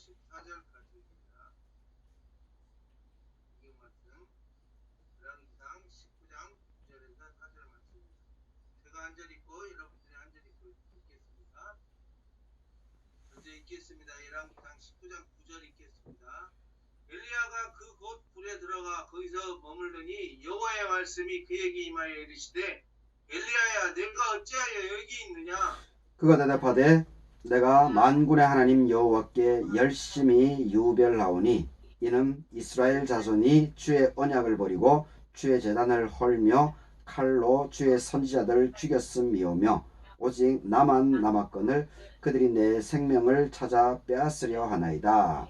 14절까지입니다. 이 말씀 열왕기상 19장 9절에서 4절 말씀입니다. 제가 한 절 읽고 여러분들이 한 절 읽고 읽겠습니다. 먼저 읽겠습니다. 열왕기상 19장 9절 읽겠습니다. 엘리야가 그 곧 굴에 들어가 거기서 머물더니 여호와의 말씀이 그에게 임하여 이르시되 엘리야야 내가 어찌하여 여기 있느냐. 그가 대답하되 내가 만군의 하나님 여호와께 열심히 유별하오니 이는 이스라엘 자손이 주의 언약을 버리고 주의 제단을 헐며 칼로 주의 선지자들을 죽였음이오며 오직 나만 남았거늘 그들이 내 생명을 찾아 빼앗으려 하나이다.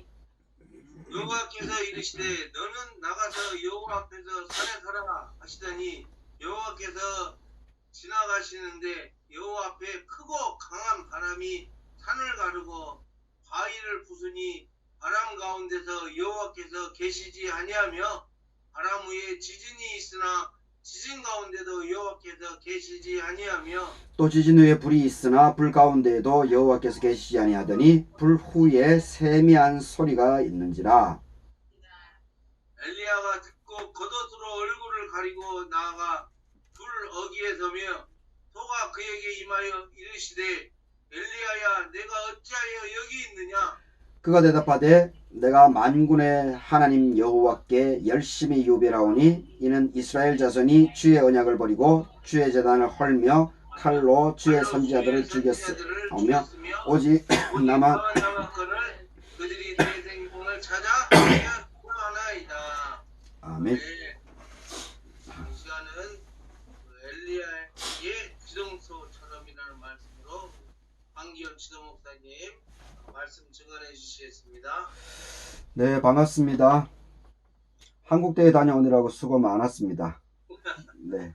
여호와께서 이르시되 너는 나가서 여호와 앞에서 산에 서라 하시더니 여호와께서 지나가시는데 여호와 앞에 크고 강한 바람이 산을 가르고 바위를 부수니 바람 가운데서 여호와께서 계시지 아니하며 바람 위에 지진이 있으나 지진 가운데도 여호와께서 계시지 아니하며 또 지진 후에 불이 있으나 불 가운데에도 여호와께서 계시지 아니하더니 불 후에 세미한 소리가 있는지라. 엘리야가 듣고 겉옷으로 얼굴을 가리고 나아가 불 어귀에 서며 소가 그에게 임하여 이르시되 엘리야야 내가 어찌하여 여기 있느냐. 그가 대답하되 내가 만군의 하나님 여호와께 열심히 유별하오니 이는 이스라엘 자손이 주의 언약을 버리고 주의 제단을 헐며 칼로 주의 선지자들을 죽였으며 오직 나만 남았거늘 그들이 내 생명을 찾아 하나이다. 아멘. 이 시간은 엘리야의 지성소처럼이라는 말씀으로 황기현 지도 목사님 말씀 증언해 주시겠습니다. 네, 반갑습니다. 한국대회 다녀오느라고 수고 많았습니다. 네,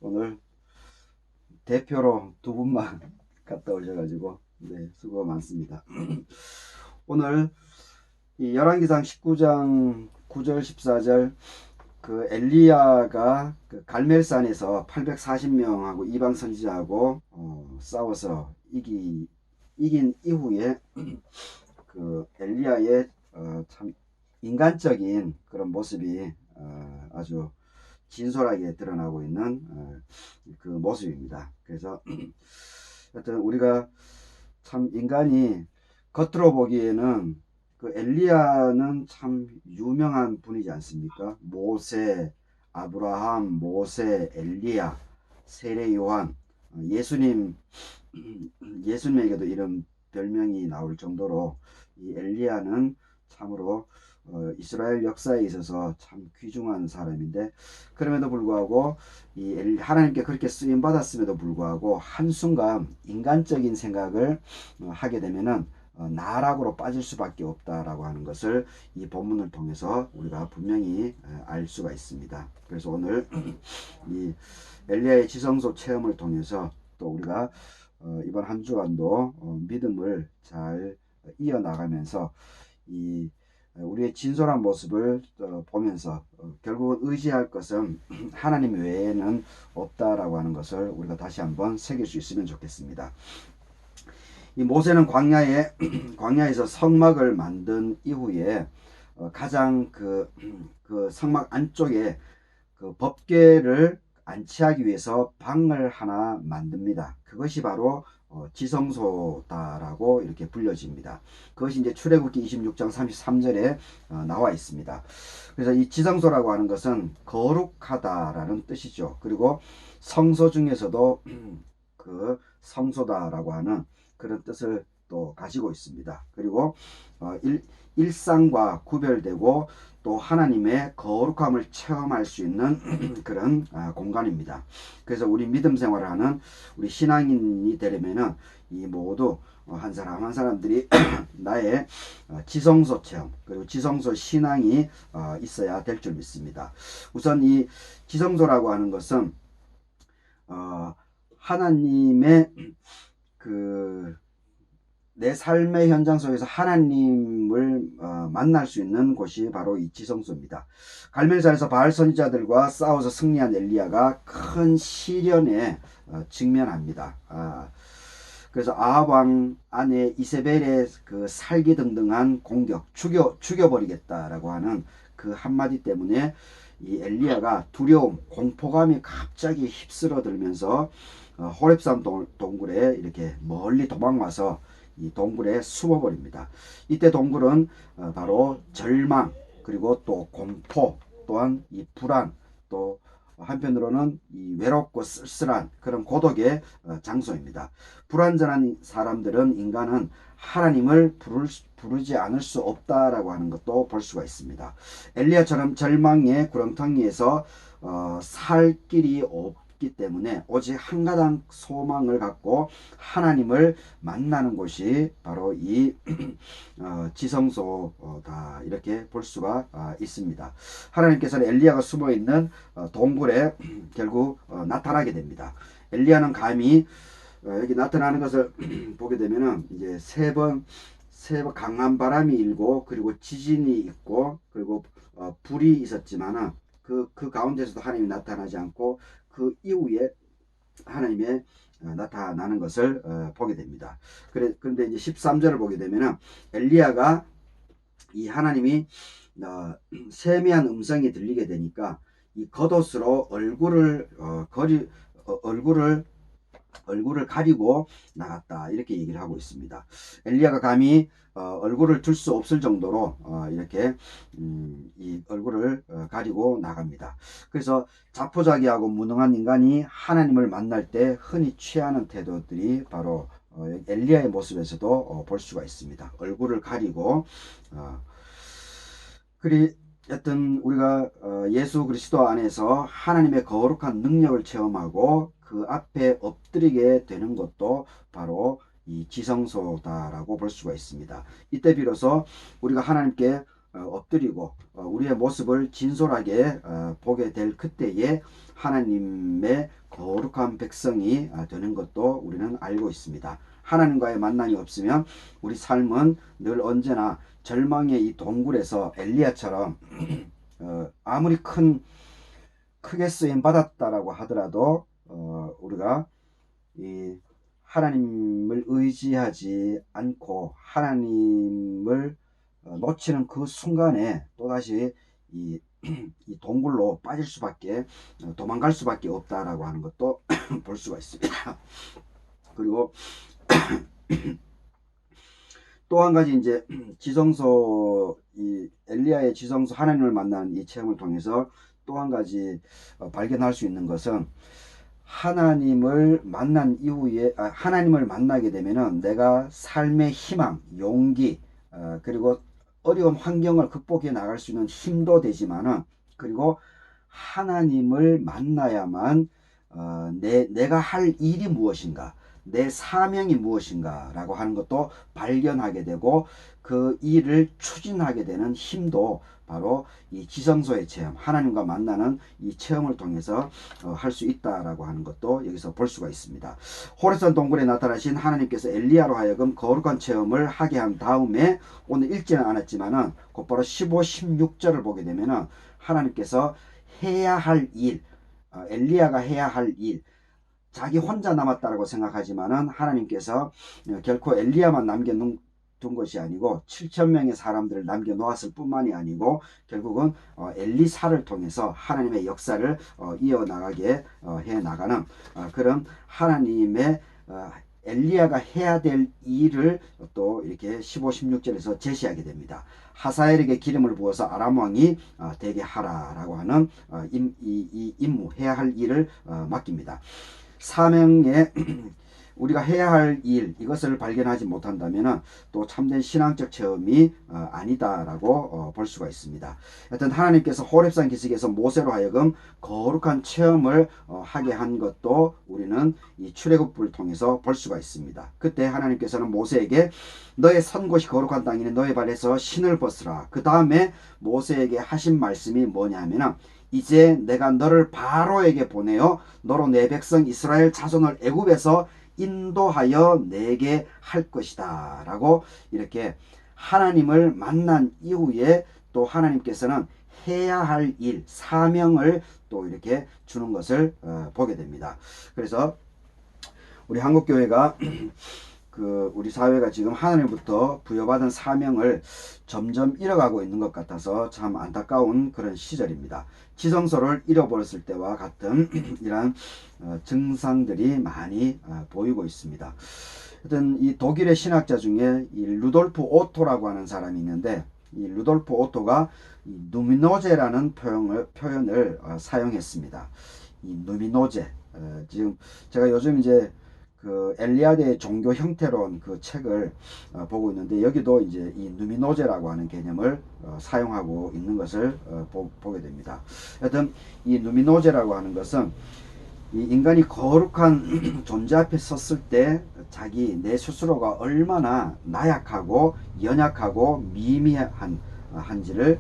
오늘 대표로 두 분만 갔다 오셔가지고 네, 수고 많습니다. 오늘 이 열왕기상 19장 9절 14절 그 엘리야가 그 갈멜산에서 840명하고 이방 선지자하고 싸워서 이긴 이후에 그 엘리야의 참 인간적인 그런 모습이 아주 진솔하게 드러나고 있는 그 모습입니다. 그래서 하여튼 우리가 참 인간이 겉으로 보기에는 그 엘리야는 참 유명한 분이지 않습니까? 모세, 아브라함, 모세, 엘리야, 세례 요한, 예수님에게도 이런 별명이 나올 정도로 이 엘리야는 참으로 이스라엘 역사에 있어서 참 귀중한 사람인데 그럼에도 불구하고 이 하나님께 그렇게 쓰임 받았음에도 불구하고 한순간 인간적인 생각을 하게 되면은 나락으로 빠질 수밖에 없다라고 하는 것을 이 본문을 통해서 우리가 분명히 알 수가 있습니다. 그래서 오늘 이 엘리야의 지성소 체험을 통해서 또 우리가 이번 한 주간도 믿음을 잘 이어나가면서 이 우리의 진솔한 모습을 보면서 결국은 의지할 것은 하나님 외에는 없다라고 하는 것을 우리가 다시 한번 새길 수 있으면 좋겠습니다. 이 모세는 광야에서 성막을 만든 이후에 가장 그 성막 안쪽에 그 법궤를 안치하기 위해서 방을 하나 만듭니다. 그것이 바로 지성소다라고 이렇게 불려집니다. 그것이 이제 출애굽기 26장 33절에 나와 있습니다. 그래서 이 지성소라고 하는 것은 거룩하다라는 뜻이죠. 그리고 성소 중에서도 그 성소다라고 하는 그런 뜻을 또 가지고 있습니다. 그리고 일상과 구별되고 또 하나님의 거룩함을 체험할 수 있는 그런 공간입니다. 그래서 우리 믿음 생활을 하는 우리 신앙인이 되려면은 이 모두 한 사람 한 사람들이 나의 지성소 체험 그리고 지성소 신앙이 있어야 될 줄 믿습니다. 우선 이 지성소라고 하는 것은 하나님의 내 삶의 현장 속에서 하나님을 만날 수 있는 곳이 바로 이 지성소입니다. 갈멜산에서 바알 선지자들과 싸워서 승리한 엘리야가 큰 시련에 직면합니다. 그래서 아합 왕 아내 이세벨의 그 살기등등한 공격, 죽여버리겠다라고 하는 그 한마디 때문에 이 엘리야가 두려움, 공포감이 갑자기 휩쓸어들면서 호렙산 동굴에 이렇게 멀리 도망와서 이 동굴에 숨어버립니다. 이때 동굴은 바로 절망, 그리고 또 공포, 또한 이 불안, 또 한편으로는 이 외롭고 쓸쓸한 그런 고독의 장소입니다. 불완전한 사람들은, 인간은 하나님을 부르지 않을 수 없다라고 하는 것도 볼 수가 있습니다. 엘리야처럼 절망의 구렁텅이에서 살 길이 없기 때문에 오직 한 가닥 소망을 갖고 하나님을 만나는 곳이 바로 이 지성소다, 이렇게 볼 수가 있습니다. 하나님께서는 엘리야가 숨어있는 동굴에 결국 나타나게 됩니다. 엘리야는 감히 여기 나타나는 것을 보게 되면은 이제 세 번 강한 바람이 일고, 그리고 지진이 있고, 그리고 불이 있었지만은 그 가운데서도 하나님이 나타나지 않고 그 이후에 하나님의 나타나는 것을 보게 됩니다. 그런데 이제 13절을 보게 되면은 엘리야가 이 하나님이 세미한 음성이 들리게 되니까 이 겉옷으로 얼굴을 가리고 나갔다, 이렇게 얘기를 하고 있습니다. 엘리야가 감히 얼굴을 들 수 없을 정도로 이렇게 이 얼굴을 가리고 나갑니다. 그래서 자포자기하고 무능한 인간이 하나님을 만날 때 흔히 취하는 태도들이 바로 엘리야의 모습에서도 볼 수가 있습니다. 얼굴을 가리고 여튼 우리가 예수 그리스도 안에서 하나님의 거룩한 능력을 체험하고 그 앞에 엎드리게 되는 것도 바로 이 지성소다라고 볼 수가 있습니다. 이때 비로소 우리가 하나님께 엎드리고 우리의 모습을 진솔하게 보게 될 그때에 하나님의 거룩한 백성이 되는 것도 우리는 알고 있습니다. 하나님과의 만남이 없으면 우리 삶은 늘 언제나 절망의 이 동굴에서 엘리야처럼 아무리 크게 쓰임 받았다라고 하더라도 우리가 이 하나님을 의지하지 않고 하나님을 놓치는 그 순간에 또다시 이 동굴로 빠질 수밖에, 도망갈 수밖에 없다라고 하는 것도 볼 수가 있습니다. 그리고 또 한 가지 이제 지성소, 이 엘리야의 지성소, 하나님을 만난 이 체험을 통해서 또 한 가지 발견할 수 있는 것은, 하나님을 만난 이후에 하나님을 만나게 되면은 내가 삶의 희망, 용기, 그리고 어려운 환경을 극복해 나갈 수 있는 힘도 되지만은, 그리고 하나님을 만나야만 내가 할 일이 무엇인가, 내 사명이 무엇인가 라고 하는 것도 발견하게 되고, 그 일을 추진하게 되는 힘도 바로 이 지성소의 체험, 하나님과 만나는 이 체험을 통해서 할 수 있다라고 하는 것도 여기서 볼 수가 있습니다. 호렙산 동굴에 나타나신 하나님께서 엘리야로 하여금 거룩한 체험을 하게 한 다음에, 오늘 읽지는 않았지만은 곧바로 15, 16절을 보게 되면은 하나님께서 해야 할 일, 엘리야가 해야 할 일, 자기 혼자 남았다라고 생각하지만은 하나님께서 결코 엘리야만 남겨둔 것이 아니고 7,000명의 사람들을 남겨놓았을 뿐만이 아니고, 결국은 엘리사를 통해서 하나님의 역사를 이어나가게 해나가는 그런 하나님의 엘리야가 해야 될 일을 또 이렇게 15, 16절에서 제시하게 됩니다. 하사엘에게 기름을 부어서 아람 왕이 되게 하라라고 하는 이 임무, 해야 할 일을 맡깁니다. 사명에 우리가 해야 할 일, 이것을 발견하지 못한다면 또 참된 신앙적 체험이 아니다라고 볼 수가 있습니다. 하여튼 하나님께서 호렙산 기슭에서 모세로 하여금 거룩한 체험을 하게 한 것도 우리는 이 출애굽을 통해서 볼 수가 있습니다. 그때 하나님께서는 모세에게 너의 선 곳이 거룩한 땅이니 너의 발에서 신을 벗으라. 그 다음에 모세에게 하신 말씀이 뭐냐 하면은, 이제 내가 너를 바로에게 보내어 너로 내 백성 이스라엘 자손을 애굽에서 인도하여 내게 할 것이다 라고, 이렇게 하나님을 만난 이후에 또 하나님께서는 해야 할 일, 사명을 또 이렇게 주는 것을 보게 됩니다. 그래서 우리 한국교회가 우리 사회가 지금 하나님부터 부여받은 사명을 점점 잃어가고 있는 것 같아서 참 안타까운 그런 시절입니다. 지성소를 잃어버렸을 때와 같은 이러한 증상들이 많이 보이고 있습니다. 하여튼 이 독일의 신학자 중에 이 루돌프 오토라고 하는 사람이 있는데, 이 루돌프 오토가 이 누미노제라는 표현을 사용했습니다. 이 누미노제, 지금 제가 요즘 이제 그 엘리야드의 종교 형태론 그 책을 보고 있는데, 여기도 이제 이 누미노제라고 하는 개념을 사용하고 있는 것을 보게 됩니다. 하여튼 이 누미노제라고 하는 것은 이 인간이 거룩한 존재 앞에 섰을 때 내 스스로가 얼마나 나약하고 연약하고 미미한지를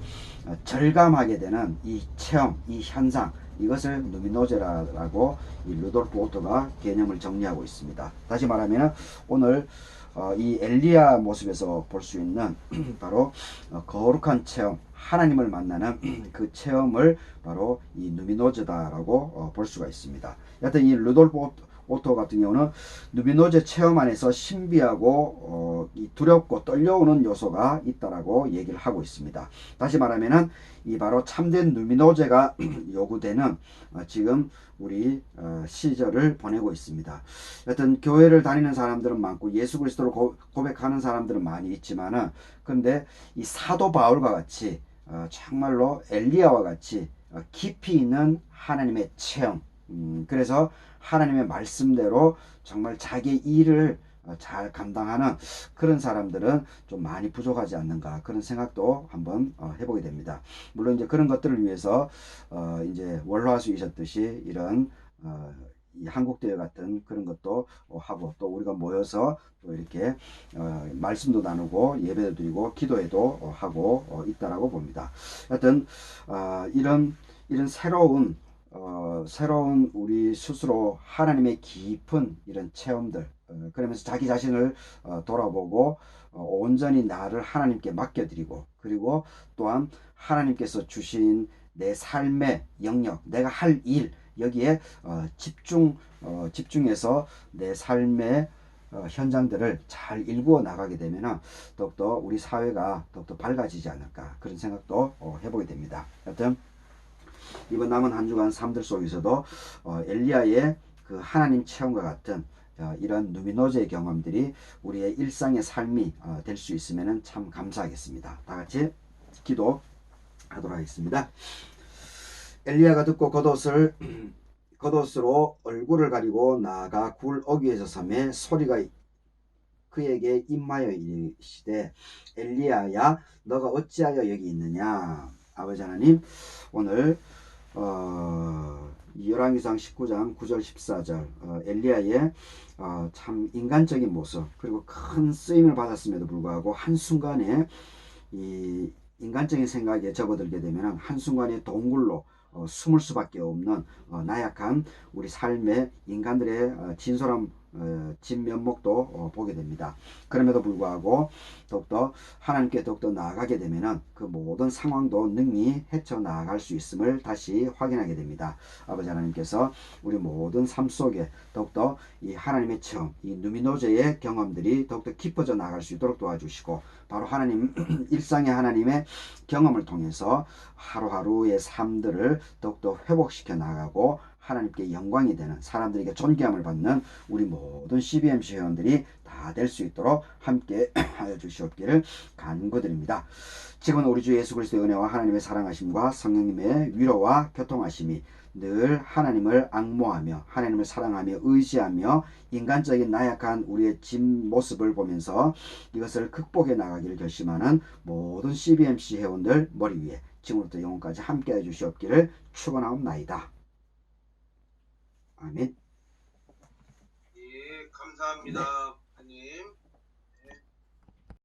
절감하게 되는 이 체험, 이 현상, 이것을 누미노제라고 이 루돌프 오토가 개념을 정리하고 있습니다. 다시 말하면 오늘 이 엘리야 모습에서 볼 수 있는 바로 거룩한 체험, 하나님을 만나는 그 체험을 바로 이 누미노제다라고 볼 수가 있습니다. 여하튼 이 루돌프 오토 같은 경우는 누미노제 체험 안에서 신비하고 이 두렵고 떨려오는 요소가 있다라고 얘기를 하고 있습니다. 다시 말하면은 이 바로 참된 누미노제가 요구되는 지금 우리 시절을 보내고 있습니다. 여튼 교회를 다니는 사람들은 많고 예수 그리스도를 고백하는 사람들은 많이 있지만은, 그런데 이 사도 바울과 같이 정말로 엘리야와 같이 깊이 있는 하나님의 체험, 그래서 하나님의 말씀대로 정말 자기 일을 잘 감당하는 그런 사람들은 좀 많이 부족하지 않는가, 그런 생각도 한번 해보게 됩니다. 물론 이제 그런 것들을 위해서 이제 월화수이셨듯이 이런 이 한국대회 같은 그런 것도 하고, 또 우리가 모여서 또 이렇게 말씀도 나누고 예배도 드리고 기도회도 하고 있다라고 봅니다. 하여튼 이런 새로운 우리 스스로 하나님의 깊은 이런 체험들, 그러면서 자기 자신을 돌아보고 온전히 나를 하나님께 맡겨드리고, 그리고 또한 하나님께서 주신 내 삶의 영역, 내가 할 일, 여기에 집중해서 내 삶의 현장들을 잘 일구어 나가게 되면 더욱더 우리 사회가 더욱더 밝아지지 않을까, 그런 생각도 해보게 됩니다. 하여튼 이번 남은 한 주간 삶들 속에서도 엘리야의 그 하나님 체험과 같은 이런 누미노제 경험들이 우리의 일상의 삶이 될 수 있으면 참 감사하겠습니다. 다 같이 기도하도록 하겠습니다. 엘리야가 듣고 겉옷으로 얼굴을 가리고 나아가 굴 어귀에서 섬에 소리가 그에게 임하여 이르시되, 엘리야야 너가 어찌하여 여기 있느냐. 아버지 하나님, 오늘 열왕기상 19장 9절 14절 엘리야의 참 인간적인 모습, 그리고 큰 쓰임을 받았음에도 불구하고 한순간에 이 인간적인 생각에 접어들게 되면 한순간에 동굴로 숨을 수밖에 없는 나약한 우리 삶의 인간들의 진솔한 진면목도 보게 됩니다. 그럼에도 불구하고 더욱더 하나님께 더욱더 나아가게 되면 그 모든 상황도 능히 헤쳐나아갈 수 있음을 다시 확인하게 됩니다. 아버지 하나님께서 우리 모든 삶 속에 더욱더 이 하나님의 체험, 이 누미노제의 경험들이 더욱더 깊어져 나갈 수 있도록 도와주시고, 바로 하나님 일상의 하나님의 경험을 통해서 하루하루의 삶들을 더욱더 회복시켜 나가고 하나님께 영광이 되는, 사람들에게 존귀함을 받는 우리 모든 CBMC 회원들이 다 될 수 있도록 함께 하여 주시옵기를 간구드립니다. 지금은 우리 주 예수 그리스도의 은혜와 하나님의 사랑하심과 성령님의 위로와 교통하심이 늘 하나님을 앙모하며 하나님을 사랑하며 의지하며 인간적인 나약한 우리의 진 모습을 보면서 이것을 극복해 나가기를 결심하는 모든 CBMC 회원들 머리 위에 지금부터 영원까지 함께해 주시옵기를 축원하옵나이다. 아멘. 예, 감사합니다, 하님.